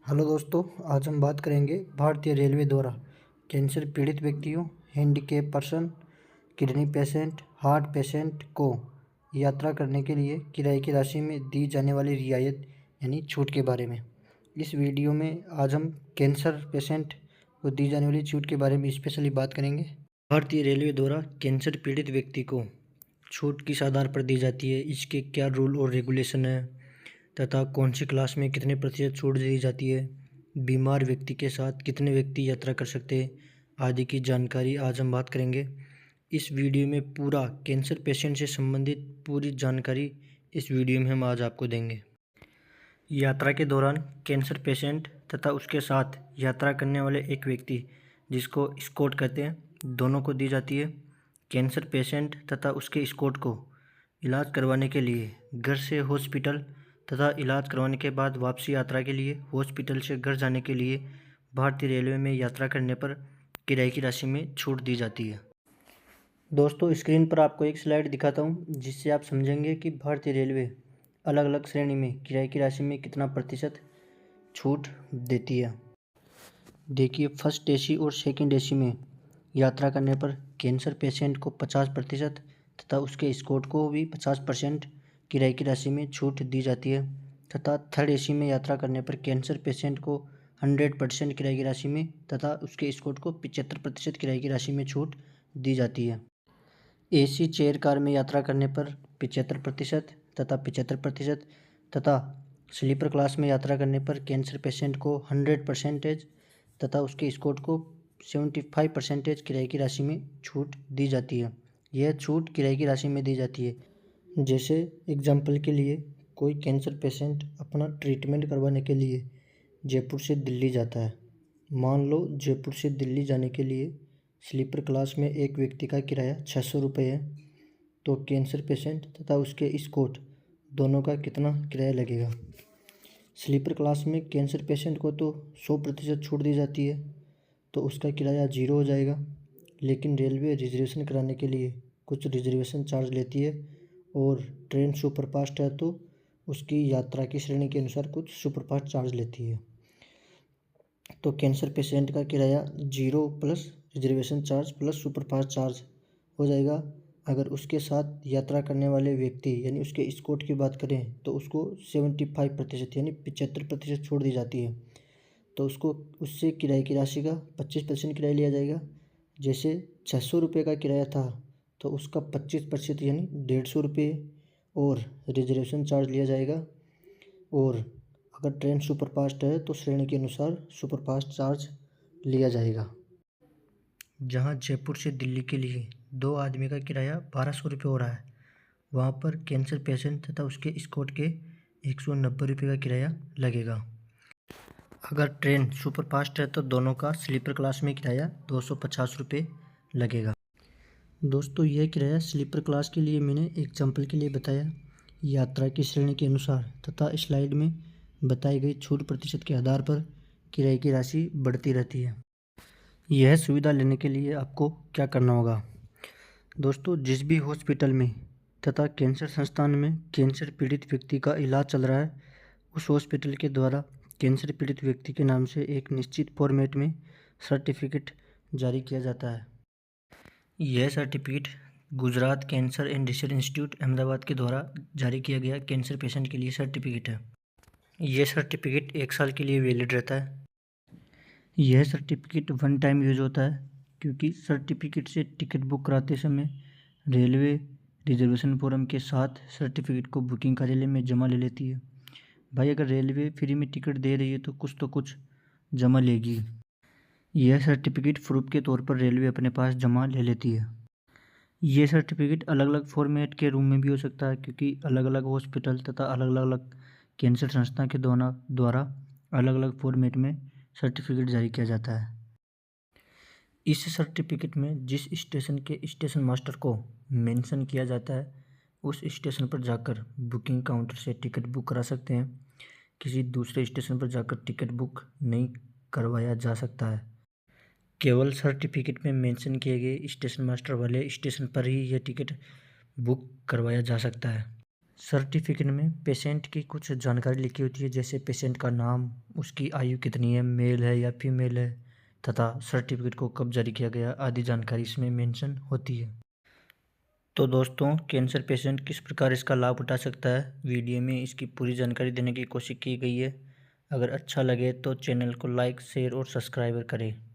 Hello दोस्तों, आज हम बात करेंगे भारतीय रेलवे द्वारा कैंसर पीड़ित व्यक्तियों, handicap person, kidney patient, heart patient को यात्रा करने के लिए किराए की राशि में दी जाने वाली रियायत यानी छूट के बारे में। इस वीडियो में आज हम कैंसर पेशेंट को दी जाने वाली छूट के बारे में स्पेशली बात करेंगे। भारतीय रेलवे द्वारा कैंसर पीड़ित व्यक्ति को छूट किस आधार पर दी जाती है, इसके क्या रूल और रेगुलेशन है तथा कौन सी क्लास में कितने प्रतिशत छूट दी जाती है, बीमार व्यक्ति के साथ कितने व्यक्ति यात्रा कर सकते हैं आदि की जानकारी आज हम बात करेंगे। इस वीडियो में पूरा कैंसर पेशेंट से संबंधित पूरी जानकारी इस वीडियो में हम आज आपको देंगे। यात्रा के दौरान कैंसर पेशेंट तथा उसके साथ यात्रा करने वाले एक व्यक्ति जिसको स्कॉट कहते हैं, दोनों को दी जाती है। कैंसर पेशेंट तथा उसके स्कॉट को इलाज करवाने के लिए घर से हॉस्पिटल तथा इलाज करवाने के बाद वापसी यात्रा के लिए हॉस्पिटल से घर जाने के लिए भारतीय रेलवे में यात्रा करने पर किराए की राशि में छूट दी जाती है। दोस्तों, स्क्रीन पर आपको एक स्लाइड दिखाता हूँ जिससे आप समझेंगे कि भारतीय रेलवे अलग अलग श्रेणी में किराए की राशि में कितना प्रतिशत छूट देती है। देखिए, फर्स्ट एसी और सेकंड एसी में यात्रा करने पर कैंसर पेशेंट को 50% तथा उसके स्कॉट को भी 50% किराए की राशि में छूट दी जाती है तथा थर्ड एसी में यात्रा करने पर कैंसर पेशेंट को 100% किराए की राशि में तथा उसके स्कॉट को 75% किराए की राशि में छूट दी जाती है। एसी चेयर कार में यात्रा करने पर 75% तथा 75% तथा स्लीपर क्लास में यात्रा करने पर कैंसर पेशेंट को 100% तथा उसके स्कॉट को 75% किराए की राशि में छूट दी जाती है। यह छूट किराए की राशि में दी जाती है। जैसे एग्जाम्पल के लिए कोई कैंसर पेशेंट अपना ट्रीटमेंट करवाने के लिए जयपुर से दिल्ली जाता है। मान लो जयपुर से दिल्ली जाने के लिए स्लीपर क्लास में एक व्यक्ति का किराया 600 रुपये है, तो कैंसर पेशेंट तथा उसके स्कॉट दोनों का कितना किराया लगेगा। स्लीपर क्लास में कैंसर पेशेंट को तो 100% छूट दी जाती है, तो उसका किराया 0 हो जाएगा। लेकिन रेलवे रिजर्वेशन कराने के लिए कुछ रिजर्वेशन चार्ज लेती है और ट्रेन सुपरफास्ट है तो उसकी यात्रा की श्रेणी के अनुसार कुछ सुपरफास्ट चार्ज लेती है। तो कैंसर पेशेंट का किराया 0 plus reservation charge plus superfast charge हो जाएगा। अगर उसके साथ यात्रा करने वाले व्यक्ति यानी उसके स्कॉट की बात करें तो उसको 75% यानी 75% छोड़ दी जाती है, तो उसको उससे किराए की राशि का 25% किराया लिया जाएगा। जैसे 600 रुपये का किराया था तो उसका 25% यानी 150 रुपये और रिजर्वेशन चार्ज लिया जाएगा। और अगर ट्रेन सुपरफास्ट है तो श्रेणी के अनुसार सुपरफास्ट चार्ज लिया जाएगा। जहां जयपुर से दिल्ली के लिए 2 आदमी का किराया 1200 रुपये हो रहा है, वहां पर कैंसर पेशेंट तथा उसके स्कॉट के 190 रुपये का किराया लगेगा। अगर ट्रेन सुपरफास्ट है तो दोनों का स्लीपर क्लास में किराया 250 रुपये लगेगा। दोस्तों, यह किराया स्लीपर क्लास के लिए मैंने एग्जाम्पल के लिए बताया। यात्रा की श्रेणी के अनुसार तथा स्लाइड में बताई गई छूट प्रतिशत के आधार पर किराए की राशि बढ़ती रहती है। यह सुविधा लेने के लिए आपको क्या करना होगा। दोस्तों, जिस भी हॉस्पिटल में तथा कैंसर संस्थान में कैंसर पीड़ित व्यक्ति का इलाज चल रहा है, उस हॉस्पिटल के द्वारा कैंसर पीड़ित व्यक्ति के नाम से एक निश्चित फॉर्मेट में सर्टिफिकेट जारी किया जाता है। यह certificate Gujarat cancer and research institute Ahmedabad के द्वारा जारी किया गया कैंसर पेशेंट के लिए सर्टिफिकेट है। यह सर्टिफिकेट 1 साल के लिए वैलिड रहता है। यह सर्टिफिकेट 1 टाइम यूज होता है, क्योंकि सर्टिफिकेट से टिकट बुक कराते समय रेलवे रिजर्वेशन फॉर्म के साथ सर्टिफिकेट को बुकिंग कार्यालय में जमा ले लेती है। भाई, अगर रेलवे फ्री में टिकट दे रही है तो कुछ जमा लेगी। यह सर्टिफिकेट प्रूफ के तौर पर रेलवे अपने पास जमा ले लेती है। ये सर्टिफिकेट अलग अलग फॉर्मेट के रूम में भी हो सकता है, क्योंकि अलग अलग हॉस्पिटल तथा अलग अलग कैंसर संस्था के द्वारा अलग अलग फॉर्मेट में सर्टिफिकेट जारी किया जाता है। इस सर्टिफिकेट में जिस स्टेशन के स्टेशन मास्टर को मेंशन किया जाता है, उस स्टेशन पर जाकर बुकिंग काउंटर से टिकट बुक करा सकते हैं। किसी दूसरे स्टेशन पर जाकर टिकट बुक नहीं करवाया जा सकता है। केवल सर्टिफिकेट में मेंशन किए गए स्टेशन मास्टर वाले स्टेशन पर ही यह टिकट बुक करवाया जा सकता है। सर्टिफिकेट में पेशेंट की कुछ जानकारी लिखी होती है, जैसे पेशेंट का नाम, उसकी आयु कितनी है, मेल है या फीमेल है, तथा सर्टिफिकेट को कब जारी किया गया आदि जानकारी इसमें मेंशन होती है। तो दोस्तों, कैंसर पेशेंट किस प्रकार इसका लाभ उठा सकता है, वीडियो में इसकी पूरी जानकारी देने की कोशिश की गई है। अगर अच्छा लगे तो चैनल को लाइक, शेयर और सब्सक्राइब करें।